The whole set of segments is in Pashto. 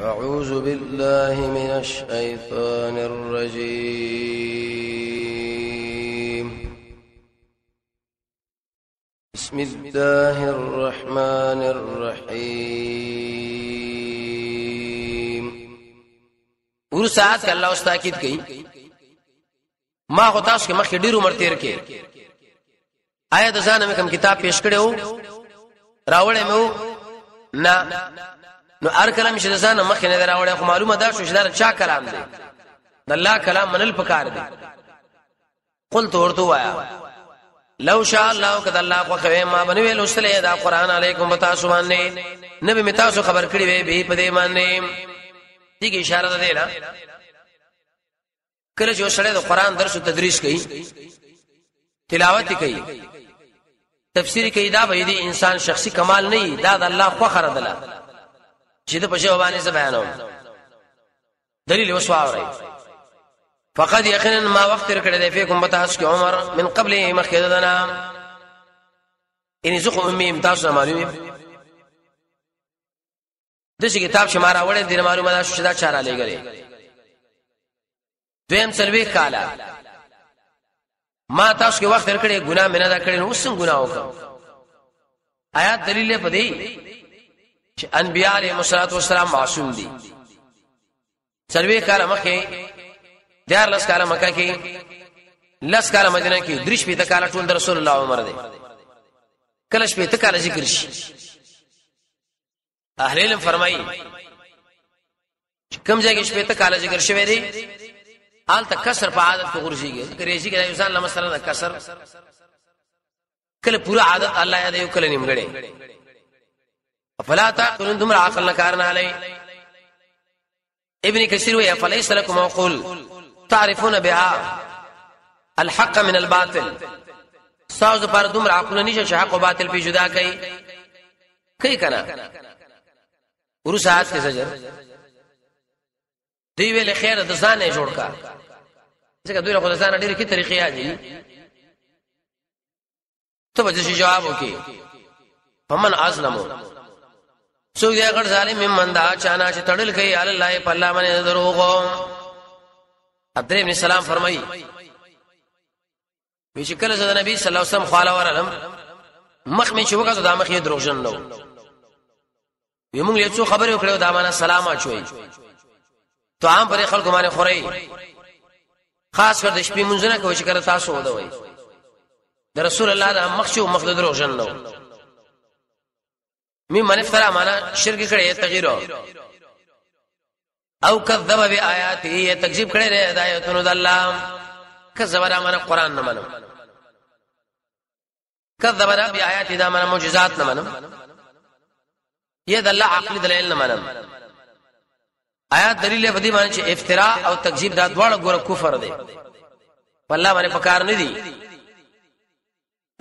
أعوذ بالله من الشيطان الرجيم. بسم الله الرحمن الرحيم. ورسات الله استاکید کئ ما خو تاسو کې مخکې ډیر عمر تیر کې آیا د ځان مې کوم کتاب پیش کړو راوړې مې نه نو ار کلام چې ځان مخکې نه راوړې خو معلومه ده چې دا چا کلام دی د الله کلام منل پکار دی. قلت ورته وایا لو شاء الله قد الله خو کوي ما بنوي لوستلې دا قران علیکم بتاسو باندې نبی می تاسو خبر کړی وي به په دې باندې دغه اشاره ده نه کله چې سره د قران درس او تدریس کوي تلاوت کوي تفسیر کوي دا به دي انسان شخصي کمال نه دا د الله خو خردله چې د پښه باندې بیانوم دلیل وسواره فقد یقینا ما وقت کړه د فیکم بتاس کی عمر من قبل مخددنا ان زخ امي امتاز معلومه دغه کتاب شماره وړه د معلومه ده چې دا چاره لګره دویم سلوي کالا ما تاسو کې وخت کړه ګناه مینه دا کړي نو څنګه ګناه وکړه آیات دلیل په دی چې انبیاء علیهم الصلوات والسلام معصوم دي. سلوي کالا مکه دیار لس کالا مکه کې لس کالا مدینه کې درش په تکاله ټول رسول الله عمر دي کله شپه تکاله ذکر شي. اهل علم فرمایي کوم ځای کې شپه تکاله ذکر شوی دی آل تک کسر په عادت کو ورشيږي کریږي کې انسان له مثلا کسر کله پورا عادت الله یاد یو کله نیمګړي فلا تعقلون دمر عقل نکارن علی. ابن کثیر وی فلیس لكم عقول تعرفون بها الحق من الباطل. ساز پر دمر عقل نشه چې حق او باطل په جدا کوي کنه ورسات کې زجر دی ویل خیر د ځان نه جوړ کا ځکه دوی له ځان ډېر کی طریقې دي ته به جواب وکي فمن ازلمو سو دې غړ ظالم من دا چانا چې تړل کوي الله په الله باندې دروغو. عبد ابن سلام فرمایي چې کله د نبی صلی الله علیه وسلم خاله ورلم مخ مې چې وګړو د مخ یې دروغجن نو یمون له څو خبرې وکړو دا معنا سلام اچوي تو عام پر خلکو باندې خوري خاص کر د شپې منځنه کوي چې کړه تاسو ودوي د رسول الله د مخشو مخدد روشن نو می من افترا معنا شرک کړي تغیر او کذب بیااته تکذیب کړي هدایتونو د الله کذب را معنا قران نه منو کذب را بیااته دا معنا معجزات نه منو ید الله عقل دلیل نه منو. آیات دلیل په دې باندې چې افتراء او تکذیب دا دواړه ګوره کفر دی والله باندې پکار نه دي.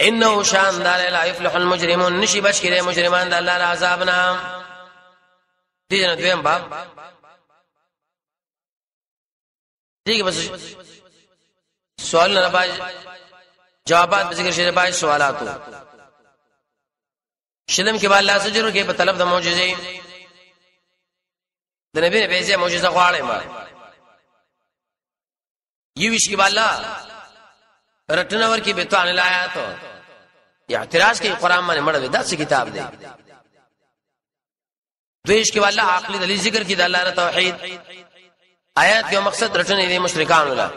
انه شان لا يفلح المجرمون نشي بشکره مجرمان د الله عذابنا. دې نه دویم باب دغه بس سوال نه باندې جوابات به ذکر شي باندې سوالاتو شلم کې الله سجرو کې په طلب د معجزې د نبی نه به معجزه غواړي ما یوش کې الله رټنه ور کې به تو ان آیات اعتراض کې قران باندې مړ وي دا څه کتاب دی. دویش کې الله عقلی دلیل ذکر کې د الله تعالی توحید آیات یو مقصد رټنه دي مشرکان ولا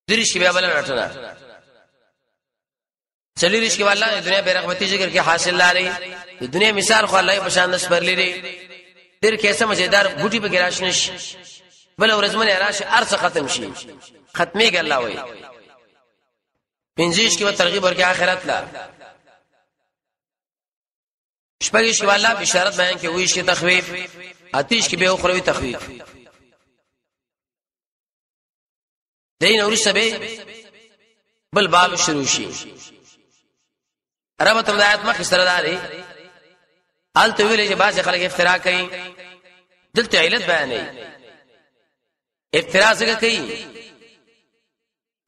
دریش کې به بل رټنه چلیریش کې الله دنیا بیرغبتی ذکر کې حاصل لاري د دنیا مثال خو الله په شان نس پر لري تیر کیسه مزیدار بوټي په ګراش نشي بل ورزمن راشه ارڅ ختم شي ختمي ګل الله وي پنځیش کې و ترغیب ورکې آخرت لا شپږیش کې الله بشارت بیان کې وې شي تخویف آتیش کې به اخروی تخویف دین اورسه به بل باب شروع شي رب تم آیات مخ سره داري آلته ویلې چې بعض خلک افترا کوي دلته علت بیانې افترا څنګه کوي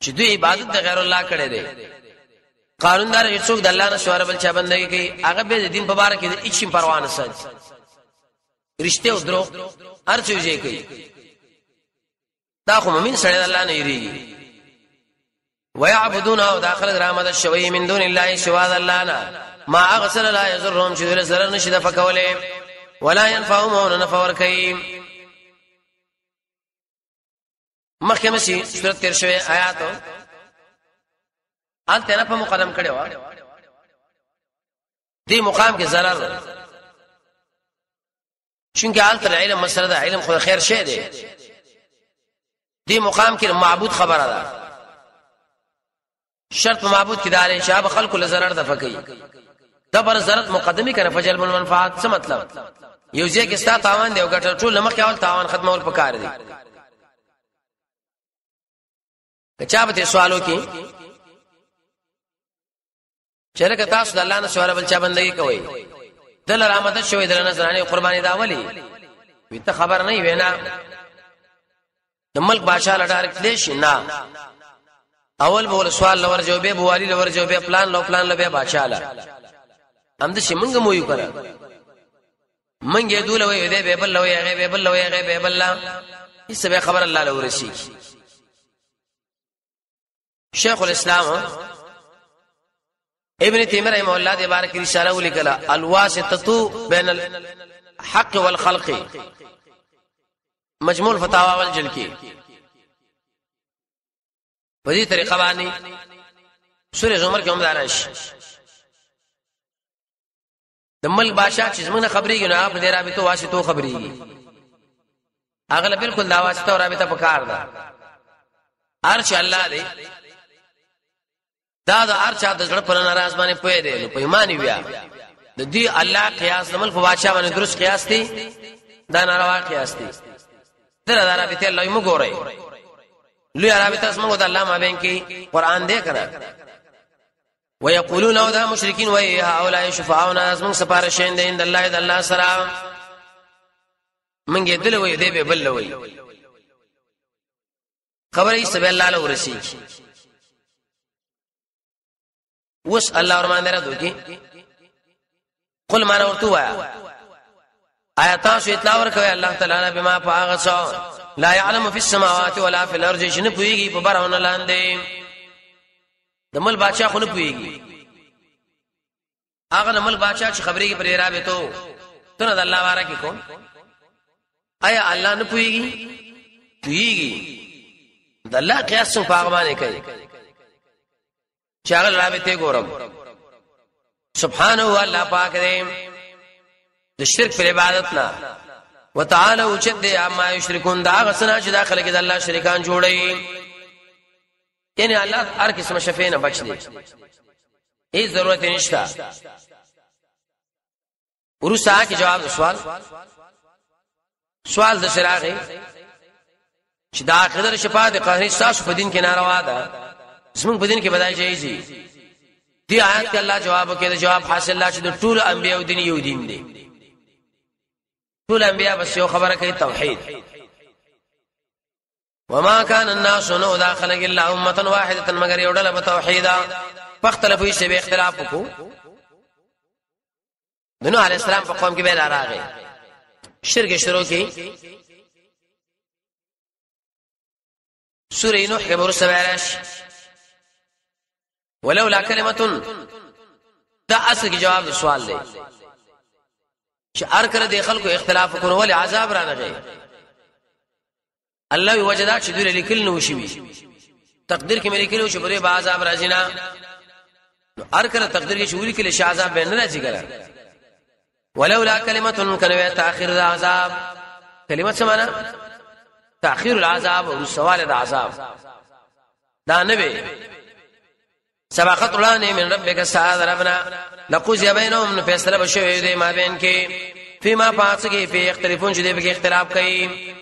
چې دوی عبادت د غیر الله کړي دي قانوندار هیڅوک د الله نه شواره بل چا بندګي کوي هغه به د دین په اړه کې هیڅ پروا نه ساتي رشته او درو ارڅ یې کوي دا خو مومن سره الله نه یریږي ويعبدون او داخل رحمت الشوي من دون الله سوا الله ما اغسل لا يضرهم شذر زرر نشد فكوله ولا ينفعهم ونفور كيم مخکمه سي سورۃ 13 آیات ان ته په مقدم کړي و دې مقام کې zarar چونکه حالت علم مسله ده علم خو خیر شی دی دې مقام کې معبود خبره ده شرط معبود کې دار شاب خلق له zarar د فقې دبر ضرورت مقدمي کنه فجلب المنفعات څه مطلب یو ځای کې ستا تاوان دی او ګټه ټول لمخ اول تاوان ختمول پکار دي کچا به سوالو کې چیرې که تاسو د الله نه سوال بل چا بندگی کوي دل رحمت شوی دل نظرانه قرباني دا ولي وي ته خبر نه وینا د ملک بادشاہ لډار کلیش نه اول بول سوال لور جوابه بوالي لور جوابه پلان لو پلان لبه بادشاہ لا هم د شمنګ مو یو کړه منګه دوله وي دې به بل لوي هغه به بل لوي هغه به بل لا هیڅ به خبر الله له ورسي شیخ الاسلام ابن تیمیہ رحمه الله دې بارک رساله ولیکلا الواسطه بین الحق والخلق مجموع الفتاوى والجل کې په دې طریقه باندې سورې زمر کې هم دارش د ملک بادشاہ چې زمونه خبرېږي نه په دې رابطه واسطو خبرېږي اغله بالکل دا واسطه او رابطه پکار ده ارش الله دې دا د ارچا د زړه پر ناراض باندې پوي دی نو پیمانی بیا د دې الله قیاس د ملک بادشاہ باندې درست قیاس دی دا ناروا قیاس دی دا رابطه الله یې مګورئ لوی رابطه اسمه د الله ما بین کې قران دې کړه ويقولون او دا مشرکین وای هؤلاء شفاعنا اسمن سپارښین دې د الله د الله سره منګه دل وای دې به بل وای خبرې سبه الله له ورسی وس الله ورمان درته کی قل ما ورتو وایا آیات سو اطلاع ورکوي الله تعالی بما فاغسو لا يعلم في السماوات ولا في الارض شنو پويږي په بارونه لاندې دمل بادشاہ خو نه پويږي هغه دمل بادشاہ چې خبرې کې پرې رابطه ته د الله واره کې کو آیا الله نه پويږي د الله قیاس په هغه باندې کوي چې هغه رابطه ګورم سبحانه الله پاک دې د شرک پر عبادت نه وتعالى وجد اما یشرکون دا غسنا چې داخله کې د الله شریکان جوړي یعنی الله هر قسم شفیع نه بچ دی هیڅ ضرورت نشته ورسا کې جواب سوال د شراغي چې دا قدر شفاعت قهري ساس په دین کې ناروا ده زموږ په دین کې بدای شي دی آیات کې الله جواب کوي دا جواب حاصل لا چې د ټول انبیو دین یو دین دی ټول انبیاء بس یو خبره کوي توحید وما كان الناس نو داخل الا امه واحده مگر یو ډله په توحید فاختلفوا شی به اختلاف کو نو علی السلام په قوم کې به راغی شرک شروع کی سوره نوح کې ورسره ولولا کلمه دا اصل کې جواب سوال دی چې ار کړه د خلکو اختلاف کول ول عذاب را نغی الله وجدا چې دوی لیکل نو شي تقدیر کې مې لیکلو چې بری با عذاب راځي نه ار کړه تقدیر کې شوري کې له عذاب به نه راځي ګره ولولا کلمه کنه تاخير العذاب کلمه څه معنی تاخير العذاب او سوال العذاب دا نه به سبقت ولانه من ربک سعاد ربنا لقضي بينهم فیصله بشوي دي ما بین کې فيما پاتس کې په اختلافون شې دي په اختلاف کوي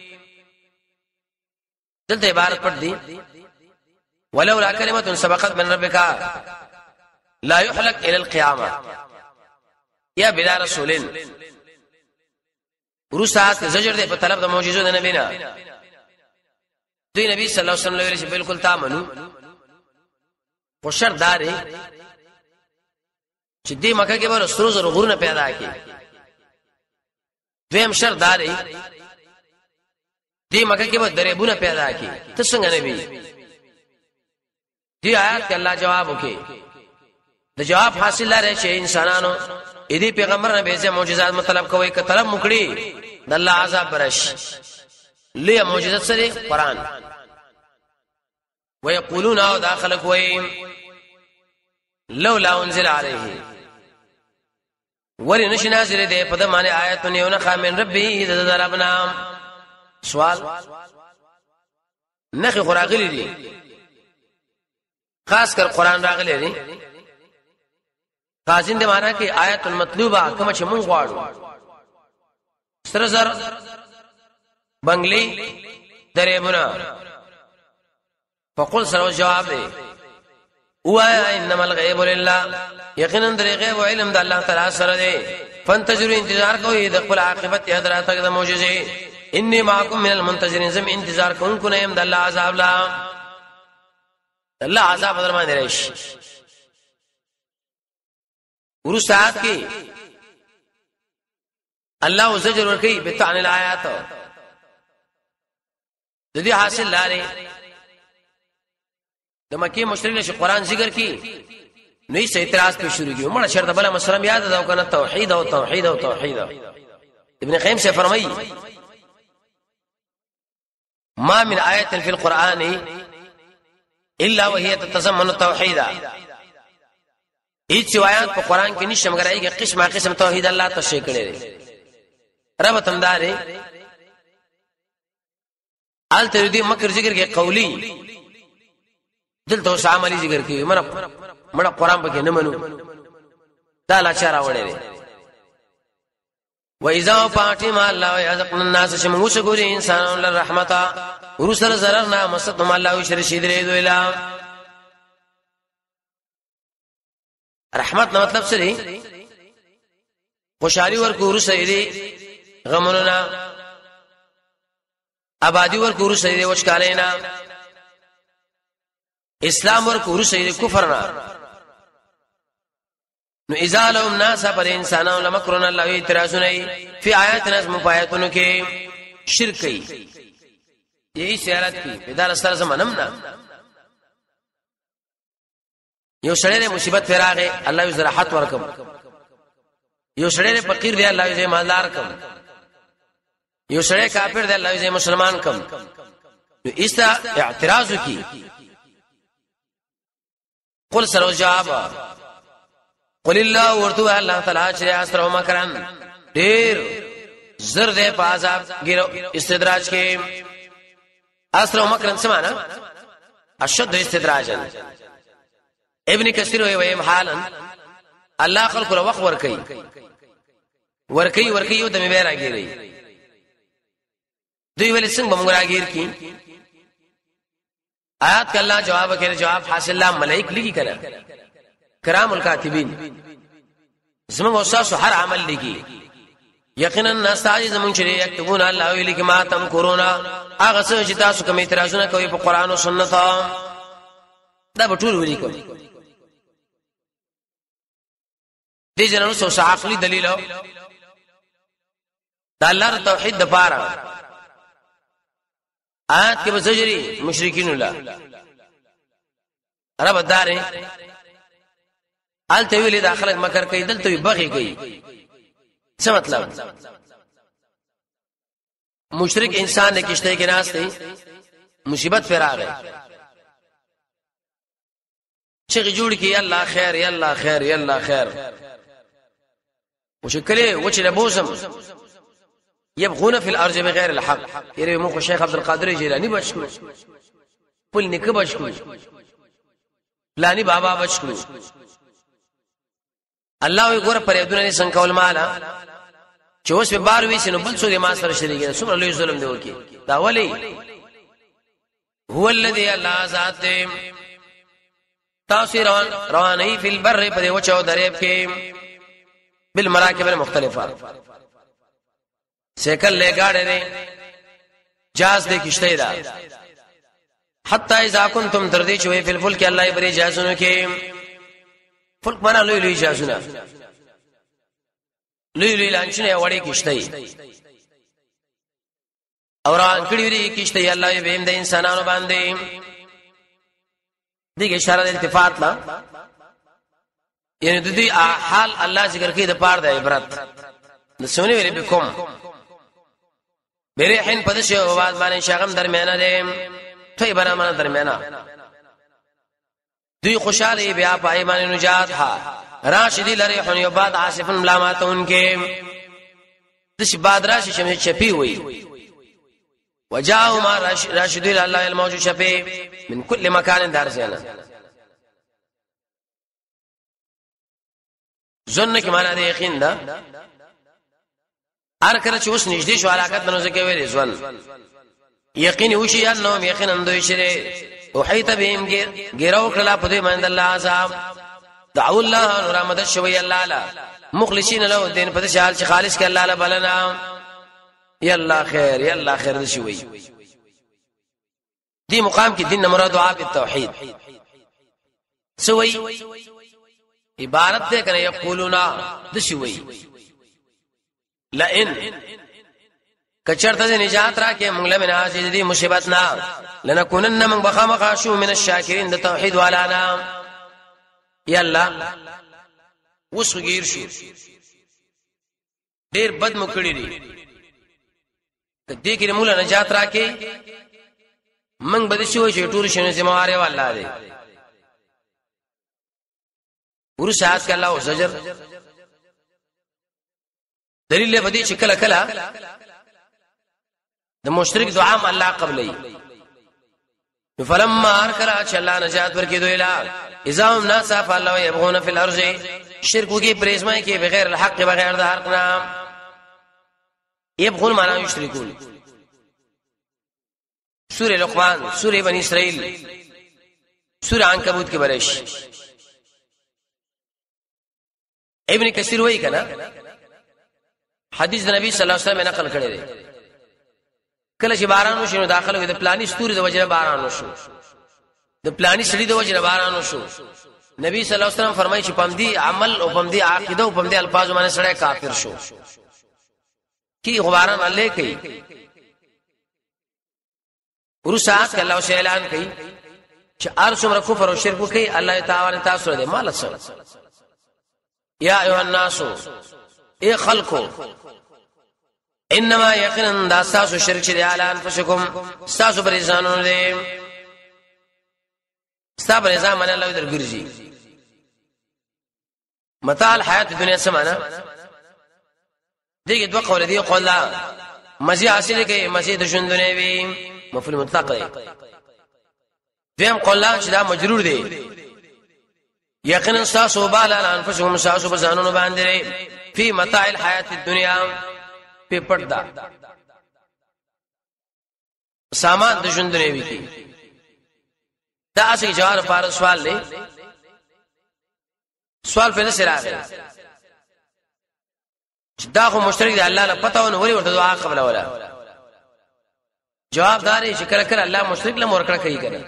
دلته عبارت پڑھ دی ولولا کلمه سبقت من ربک لا يحلق الى القيامه یا بلا رسولین ورسات زجر دې په طلب د معجزو د نبی نه دوی نبی صلی الله علیه وسلم ویل چې بالکل تامنو او شرط داري چې دې مکه کې به سروز غرونه پیدا کړي دویم شرط داري دې مکه کې به درېبونه پیدا کی ته څنګه نبی دې آیات کې الله جواب وکي د جواب حاصل لري چې انسانانو دې پیغمبر نه به معجزات مطلب کوي ک طلب مکړي د الله عذاب برش ليه معجزات سره قران ويقولون او داخلك وين لولا انزل عليه ولنش نازل دې په دمانه آیاتونه یو نه من ربي ذربنا سوال نخي خراغلي دي خاص کر قران راغلي دي قاصین دې معنا کې آیت المطلوبه کوم چې مونږ غواړو سره زر بنگلي درېبونه فقل سره جواب دی وایا انما الغیب لله یقینا در غیب او علم د الله تعالی سره دی فانتظروا انتظار کوئ د خپل عاقبت حضرات د معجزې انی معکم من المنتظرین زم انتظار کوونکو نه يم د الله عذاب لا الله عذاب در باندې راشي ورسات کې الله زجر ورکی بتعن الآیات د دې حاصل لاره د مکی مشرک چې قران ذکر کی نو یې اعتراض په شروع کیو مړه شرط بل مسلم یاد دا کنه توحید او توحید او توحید ابن قیم سے فرمایي ما من آیه فی القرآن الا وهي تتضمن التوحید هیڅ آیات په قران کې نشته مگر ایګه قسمه قسم توحید الله تشریح کړي رب تمداري آل ته دې مکر ذکر کې قولی دلته اوس عملی ذکر کوي مړه قران پکې نه منو دا لا چاره وړي و اذا پاټي ما الله يذقن الناس شمو شګوري انسان له رحمتا ورسل زرنا مستم الله شرشید دې دویلا رحمت نو مطلب سری خوشالي ورکو ورسېدي غموننا آبادی ورکو ورسېدي وشکالینا اسلام ورکو ورسېدي کفرنا نو اذا لهم الناس پر انسانانو لمکرون الله اعتراضونه فی آیاتنا اسم پایتونو کې شرک کوي یہی سیارت کی بدار استر زمانمنا یو سړی مصیبت فراغه الله یې زراحت ورکم یو سړی فقیر دی الله یې مالدار کم یو سړی کافر دی الله یې مسلمان کم نو ایستا اعتراض کی قل سر جواب قل الله ورتو الله تعالی چې اسره مکرن ډیر زر دې په عذاب ګیرو استدراج کې اسره مکرن سمانا اشد استدراجا ابن کثیر وی حالا الله خلق له وخت ورکی یو د می بیره ګیری دوی ول څنګه موږ راګیر کی آیات کله جواب کړي جواب حاصل الله ملائک لګي کړه کرام الکاتبین زموږ استاد هر عمل لګي یقینا نستعجز من شری یكتبون الله ویل کی ما تم کورونا هغه څه چې تاسو کوم اعتراضونه کوي په قران او سنت دا به ټول ویل کوي دې جنونو سو عقلی دلیل دا الله توحید د پاره آیات کې بزجری مشرکین الله رب دارې آل ته ویلې د خلک مکر کوي دلته بغي کوي څه مطلب مشرک انسان کې کشته کې ناس دی مصیبت پر راغی چې جوړ کی الله خیر یا الله خیر یا الله خیر وشکله وچ لبوزم يبغون في الارض بغير الحق يري مو شيخ عبد القادر جيلاني بچو پل نک بچو لانی بابا بچو الله وي ګور پر یدونه څنګه کول مالا چې اوس په بار وی شنو بل څو ما سره شریک دي څومره لوی ظلم دی وکي دا ولي هو الذي الله ذات تاسو رواني في البر په وچو دریب کې بالمراكب المختلفه سیکل لے گاڑے نے جاز دے کشتے دا حتی اذا کنتم تردی چوئے فی الفلک اللہ بری جازونو کے فلک مانا لوی لوی جازونا لوی لوی لانچنے وڑی کشتے اوران کړي وی کیشته الله به د انسانانو باندې دغه اشاره د التفات لا یعنی د دې حال الله ذکر کوي د پاره د عبرت نسونه ویل بكم بريحن پدشه واز باندې شغم درمیانه ده ته بنا من درمیانه دوی خوشاله بیا پای باندې نجات ها راشدی لریح یباد عاصف ملاماتون کې دش بعد راشي شمه چپی وي وجاءوا ما راشدی الله الموجود شفی من كل مكان دارسنا ظن کې معنا د یقین ده هر کله چې اوس نږدې شو علاقت نو ځکه ویلې ځوان یقین وشي انه یقینا دوی شری وحيت بهم غيرو کلا په دې باندې الله عذاب دعوا الله رحمت شوي الله لا مخلصین له دین په دې حال چې خالص کې الله لا بلنا یا الله خیر یا الله خیر شوي دې مقام کې دین مراد دعا بالتوحید سوي عبارت دې کنه یقولون د شوي لئن کچرته نجات را کې موږ له مناجې دي مصیبت نه لنكونن من بخامخ شو من الشاکرین د توحید والانا یا الله وس غیر شو ډیر بد مکړی دي دې کې موږ له نجات را کې موږ بده شو چې ټول شنه زمواره والله دي ورشات کله او زجر دلیل بدی چې کله کله د مشرک دعا م الله قبلې فلما ارکل چې الله نجات ورکې دوی لا اذا هم ناس فالله يبغون في الارض شرک وکي پرېزمای کې بغیر الحق بغیر د حق نه يبغون معنا یشرکون سوره لقمان سوره بنی اسرائیل سوره عنکبوت کې برش ابن کثیر وایي کنه حدیث د نبی صلی الله علیه وسلم نقل کړی دی کله چې باران وشي نو داخله وي د پلاني ستوري د وجه باران وشو د پلاني سړي د وجه باران وشو نبی صلی الله علیه وسلم فرمایي چې پمدي عمل او پمدي عقیده او پمدي الفاظ باندې سړی کافر شو کی غباران الله کوي ورسات الله شی اعلان کوي چې ارسم کفر او شرک کوي الله تعالی تاسو دې مال سره یا ایها الناس ای خلقو انما یقینا دا تاسو شرک شری علی انفسکم تاسو پریزانونه دي تاسو پریزان من الله درګرځي متاع الحیات الدنیا سمانا دغه دوه قول دي قول مزي حاصل کوي مزي د ژوند نه وي مفعول مطلق دی دیم قول چې دا مجرور دی یقینا تاسو بال انفسکم تاسو بزانونه باندې فی متاع الحیات الدنیا په پړدا سامان د ژوند نه وی کی دا اسی جواب پر سوال دی سوال په نسره راغی دا خو مشترک دی الله له پته ونه وری ورته دعا قبل ولا جواب داري چې کله کله الله مشرک له مورکړه کوي کنه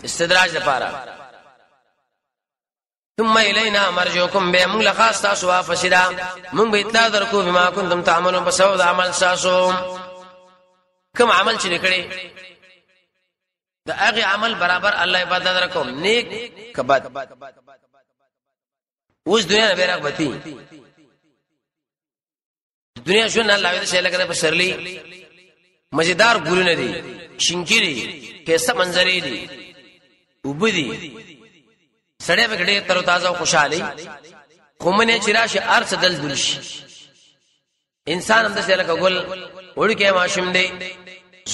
استدراج لپاره ثم الینا مرجوکم به موږ لخاص تاسو وافسدا موږ به اطلاع درکو بما کنتم تعملون بسبب عمل تاسو کوم عمل چې کړی دا هغه عمل برابر الله عبادت درکو نیک کبد اوس دنیا نه بیرغبتی دنیا شو نه الله دې شي لکه په سرلی مزیدار ګورونه دي شینکيري کیسه منظرې دي وبدي سړی به ډېر تر تازه او خوشاله کومنه چې راشي ارڅ دل دلشي انسان هم د لکه ګل وړکه ماشوم دی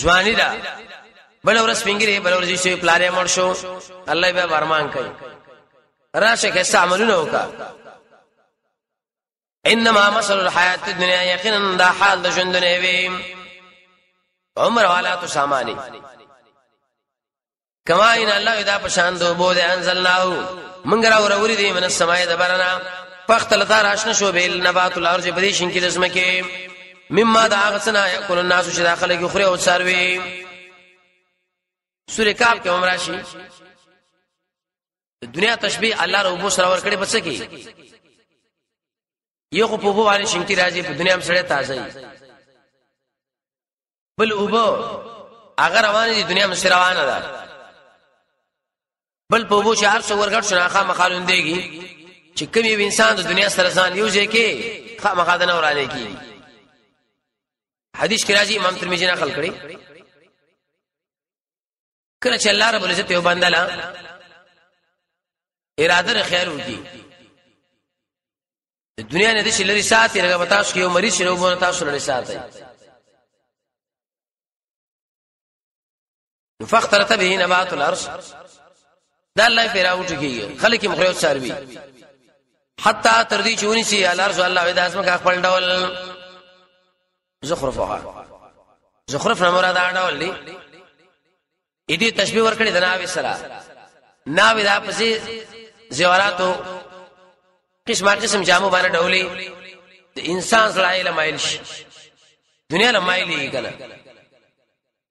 ځواني دا بل ورځ پنګري بل ورځ شي پلانې مړ شو الله به ورمان کوي راشه کې عملونه وکا انما مثل الحیات الدنیا یقینا دا حال د ژوند نه وي عمر والا تو سامانی کما ان الله اذا پشاندو بود انزلناه منګرا وروري دي من السماء دبرنا فختلطا راشن شو بیل نبات الارض بدیشن کې دسمکه مما دا غسنا یاکل الناس چې داخله کې خوري او سروي سورہ کاف کې عمراشي دنیا تشبیه الله رب سره ور کړي بس کې یو په بو باندې شنکی راځي په دنیا هم سره تازه بل اوبو اگر روانه دي دنیا مې روانه ده بل په وو چې هر څو ورګټ شنه خامخالون دیږي چې کوم یو انسان د دنیا سره ځان یو ځای کې خامخادنه ورانه کی حدیث کې راځي امام ترمذی نقل کړی کله چې الله رب العزت یو بندلا اراده خیر وکي د دنیا نه د شي لري ساتي لکه تاسو کې یو مریض شنو بونه تاسو لري ساتي فاخترت به نبات الارض دا الله پیراوټ کیږي خلک مخلوق سروي حتا تر دې چونی سي الارض الله د اسمه کا خپل ډول زخرف نه مراد ډول دی اې دې تشبيه ورکړي د ناوي سره ناوي دا پسې زیوراتو قسم جامو باندې ډولې د انسان سره علم مایل شي دنیا له مایلې کنه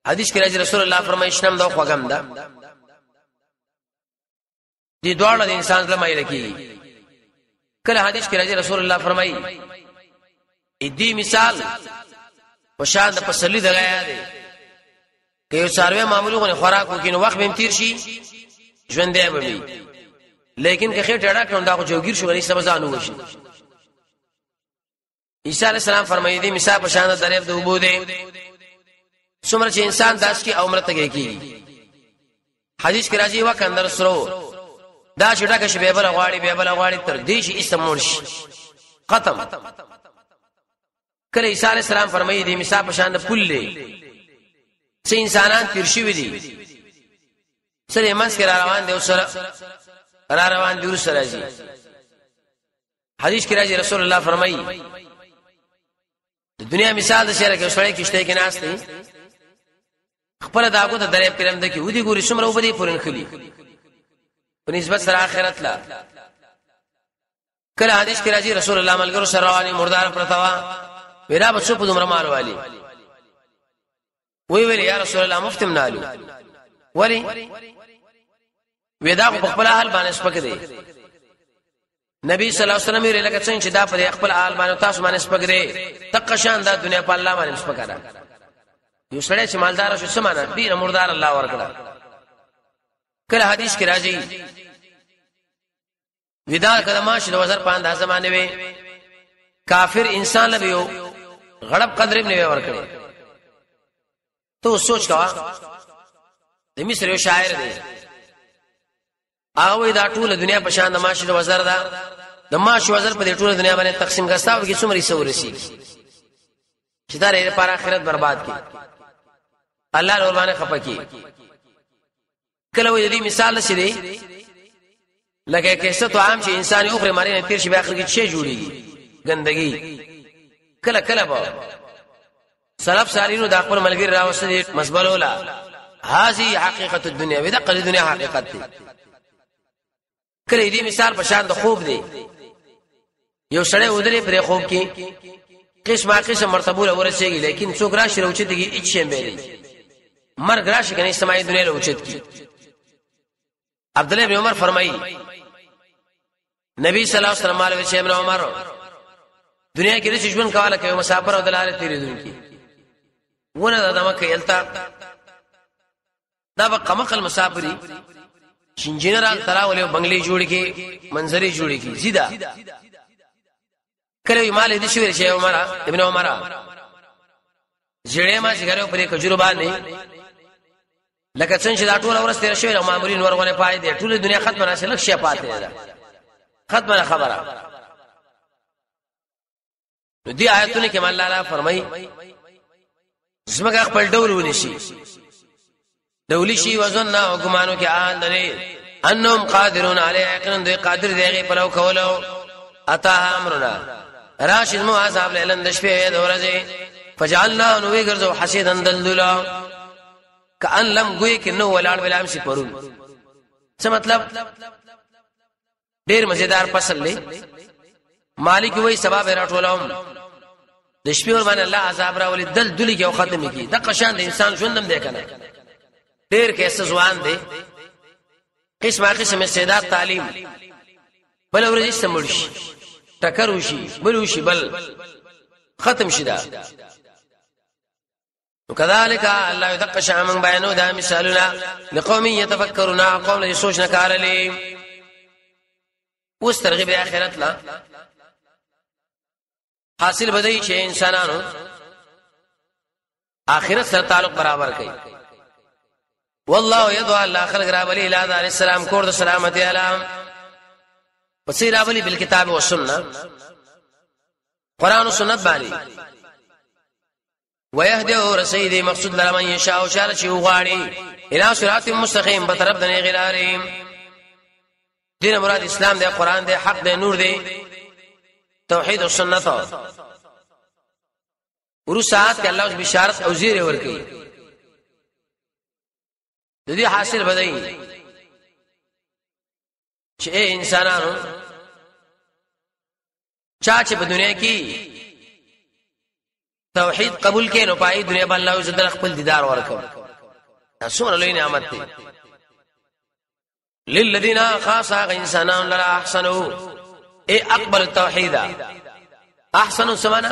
حدیث کې راځي رسول الله فرمایي شنم دا خوګم دا دې دوړ د انسان سره مایل کیږي کله حدیث کې راځي رسول الله فرمایي دې مثال وشان د پسلی دغه دی که یو سروي معمولی خوراک وکینو وخت به تیر شي ژوند دی به لیکن که خیر ټړه کړم دا خو جوګیر شو غني سبا ځانو وشي عیسی علی السلام فرمایي دي مثال په شان د دریاب د وبو دی څومره چې انسان داس کی عمر ته کیږي حدیث کې راځي وکندر سرو دا چې ډکه شی به بل غواړي تر دې شي اسم مرش ختم کله عیسی علی السلام فرمایي دي مثال په شان د پل دی چې انسانان تیر شوی دي سره منځ کې روان دي او سره روان دي ورسره راځي حدیث کې راځي رسول الله فرمایي د دنیا مثال د شهر کې سړی کېشته کې ناس دي خپل داغو د دریاب کې لمده کې ودی ګوري څومره وبدي پورن خلی په نسبت سره آخرت لا کله حدیث کې راځي رسول الله ملګرو سره رواني مردار پرتاوا ویرا بچو په دومره مال والی وی یا رسول الله مفتم نالو ولی ودا په خپل حال باندې سپک دی نبی صلی الله علیه وسلم یې لکه څنګه چې دا په خپل حال باندې تاسو باندې سپک دی تقشان دا دنیا په الله باندې سپک را یو سړی چې مالدار شو سمانه ډیر مردار الله ورکړه کله حدیث کې راځي ودا کلمه چې د وزر په اندازه باندې وي کافر انسان لبیو غړب قدر نه ورکړي تو سوچ کا د مصر یو شاعر دی هغه دا ټول دنیا په شان د ماشه د وزر دا د ماشه وزر په ټول دنیا باندې تقسیم کاستاو کې څومره سورسي چې دا لري پر آخرت برباد کی الله له باندې خپکی کله وې دې مثال شری لکه کیسه تو عام چې انسان یو خره مری نه تیر شي په اخر کې شی جوړیږي ګندګي کله کله به سلف سالینو د خپل ملګری راوستي مسبلولا هذه حقیقت الدنیا ودا قل دنیا حقیقت دی کله دې مثال په شان د خوب دی یو سړی ودرې پر خوب کې قسمه مرتبه ورسېږي لیکن څوک راشي راوچت کیږي هیڅ شی مېلي مرګ راشي کني سمای دنیا راوچت کی عبد الله بن عمر فرمایي نبی صلی الله علیه وسلم علیه ابن عمر دنیا کې رسې ژوند کواله کوي مسافر او دلاله تیریدونکي ونه د مکه یلتا دا به قمقل مسافری انجینرال تراول یو بنگلې جوړ کی منظرې جوړ کی زیدا کله مال دې شوې شي عمر ابن عمر جړې ما چې غره پرې کجورو باندې لکه څنګه چې دا ټول ورځ تیر شوی مامورین ورغونه پای دي ټول دنیا ختمه راشه لږ شي پاتې ده ختمه خبره دې آیتونه کې الله تعالی فرمایي زمګه خپل ډول ونشي دولی شي وزن او ګمانو کې آل درې انهم قادرون علی یقین دوی قادر دیږي پرو کولو اتا امرنا راشد مو عذاب ليلن د شپې د ورځې فجعلنا نو وګرځو حسیدن دلدلا کأن لم گوی کې نو ولاړ ولام شي پرون څه مطلب ډیر مزیدار فصل دی مالک وای سبب راټولم د شپې ور باندې الله عذاب راولي دلدلی کې او ختم کی د قشان د انسان ژوندم دی کنه ډیر کې سزوان دی قسم استعداد تعلیم بل ورځ سمړشي ټکر وشي بل وشي بل ختم شي دا وكذلك الله يدق شامن بيانو دا مثالنا لقوم يتفكرون قوم يسوچ نکارلی اوس ترغیب اخرت لا حاصل بدای چې انسانانو اخرت سره تعلق برابر کړي والله يدعو الله خلق رب الى دار السلام کور د سلامتی علام وسیر ابلی بالکتاب والسنه قران و سنت باندې ويهدي رسيدي مقصود لمن يشاء شار شي وغاړي الى صراط مستقيم بطرف د نه غلاري دین مراد اسلام دی قران دی حق دی نور دی توحید او سنت ورسات کې الله بشارت او زیره ورکي د دې حاصل بدای چې انسانانو چا چې په دنیا کې توحید قبول کړي نو پای دنیا باندې الله عزت خپل دیدار ورکړي څومره لوی نعمت دی للذین خاصا انسانان لرا احسنوا اقبل التوحید احسن سمانا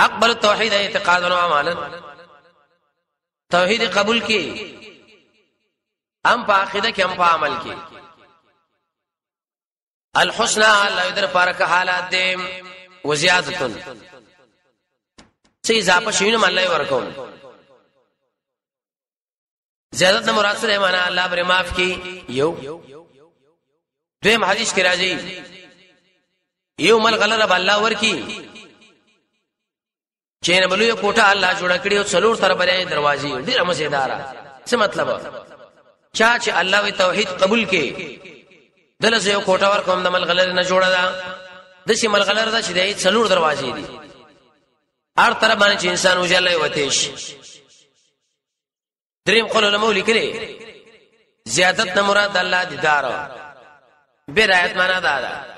اقبل التوحید اعتقادا و عملا توحید قبول کی ام په عقیده کې ام په عمل کې الحسنى الله يدر پارک حالات دې وزیادتن څه اضافه شینو الله ورکوم زیادت نه مراد سره معنا الله بر معاف کی یو دویم حدیث کې راځي یو مل غلره الله ورکی چې نه بلوي کوټه الله جوړ کړی او څلور تر بلې دروازې ډیره مزیدار څه مطلب چا چې الله وی توحید قبول کړي دلته یو کوټه ور کوم د مل غلره نه جوړه ده د شي مل غلره ده چې د څلور دروازې دي هر طرف باندې چې انسان وجلې وتیش دریم قول علماء لیکلي زیادت نه مراد الله دیدار به آیت معنا ده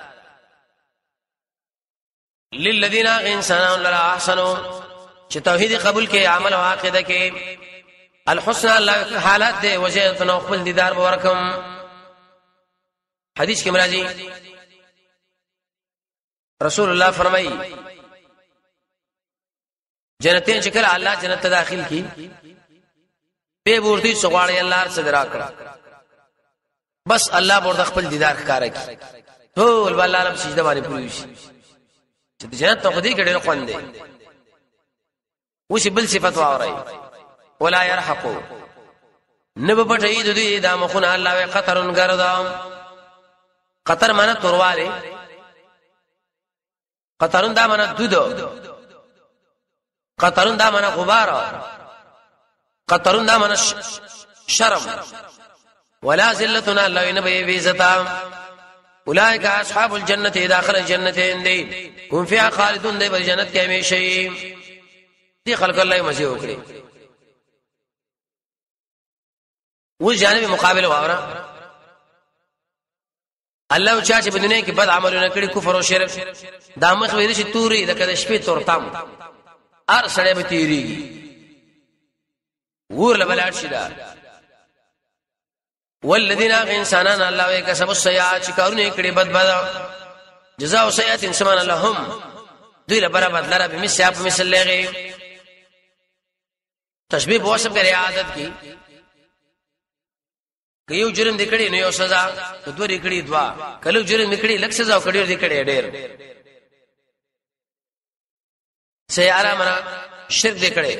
للذین انسانون لرا احسنوا چې توحید قبول کې عمل او عقیده کې الحسنى الله حالات دې وجه نو خپل دیدار ورکم حدیث کې مرাজি رسول الله فرمایي جنتین چې کله الله جنت ته داخل کی به ورته سغواړي الله سره راکړه بس الله ورته خپل دیدار ښکارا کی ټول بل عالم سجده باندې پوي شي چې جنت ته خدي کډه خوندې وشي بل صفات واوري ولا يرحقوا نب پټې د دې د مخونه الله وي قطرن ګرځا قطر معنا تورواله قطرن دا معنا دودو قطرن دا معنا غبار قطرن دا معنا شرم ولا ذلتنا الله نبي بيزتا اولئک اصحاب الجنه داخل الجنتين دي هم فيها خالدون دي بالجنت کې همیشه دي خلق الله مزه وکړي و جانب مقابل واورا الله چا چې په دنیا کې بد عملونه کړی کفر او شرک دا مخ ویل شي توري د کده شپې تورتام ار سړی به تیریږي ور لبلات شدا والذین انسانان الله کسب السیئات شکارونه کړي بد جزاء سیئات انسان لهم دوی له برابر لره به مسیاب مثل لغه تشبیه بواسب کړي عادت کی کيو جرم دکړي نو یو سزا دوه دکړي دوا کله جرم دکړي لک سزا کړي دکړي ډېر سیاره منا شرک دکړي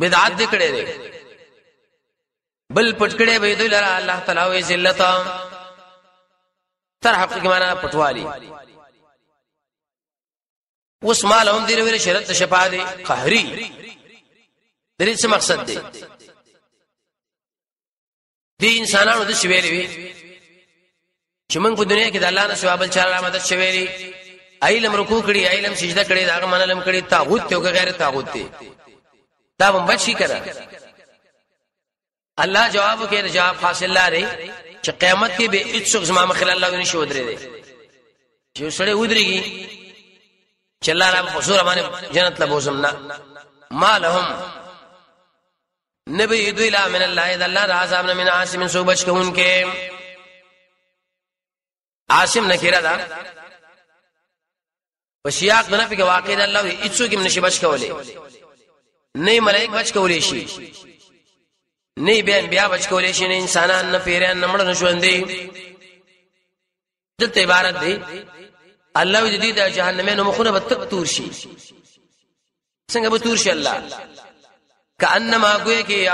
بدعت دکړي بل پټکړي به دوی لره الله تعالی او ذلت تر حقیقت معنا پټوالي اوس مالهم دې ویل شرط شفاعت قهري درې څه مقصد دی دي انسانانو د شویلې وي چې موږ په دنیا کې د الله نه سوا بل چا را مدد شویلې ایلم رکوع کړي ایلم سجده کړي دا منلم کړي طاغوت ته او غیر طاغوت ته دا هم بچی کړه الله جواب کې جواب حاصل لاره چې قیامت کې به هیڅ زما مخ الله ونی شو درې دي چې سړی ودرېږي چې الله را په سور باندې جنت له بوزمنا مالهم نبی دوی لا من الله اذا الله عذاب من عاصم سو بچ کون کې عاصم نکره دا وشیاق بنا په واقع الله هیڅ کې نشي بچ کولې نه ملائک بچ کولې شي نه بیا بچ کولې شي نه انسانان نه پیران نه مړ نه ژوندې دلته عبارت دی الله دې د جهنمونو مخونه به تک تور شي څنګه به تور شي الله کانما گویا کې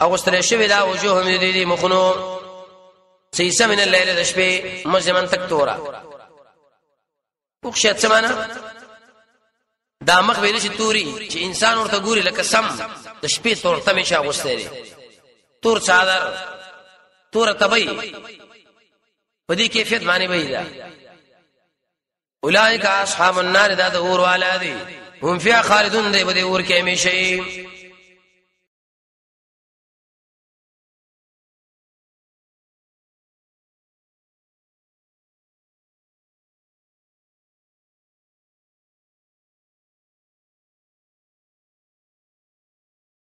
اغوستل شوی دا وجوه دې مخونو سیسه من الليل د شپې مزمن تک تورا وخشت سمانا دا مخ ویل شي توري چې انسان ورته ګوري لکه سم د شپې تور ته مشه اغوستل تور څادر تور تبي په دې کیفیت باندې وایي اولئک اصحاب النار دا د اور والا دي هم فيها خالدون دی بده اور کې همیشه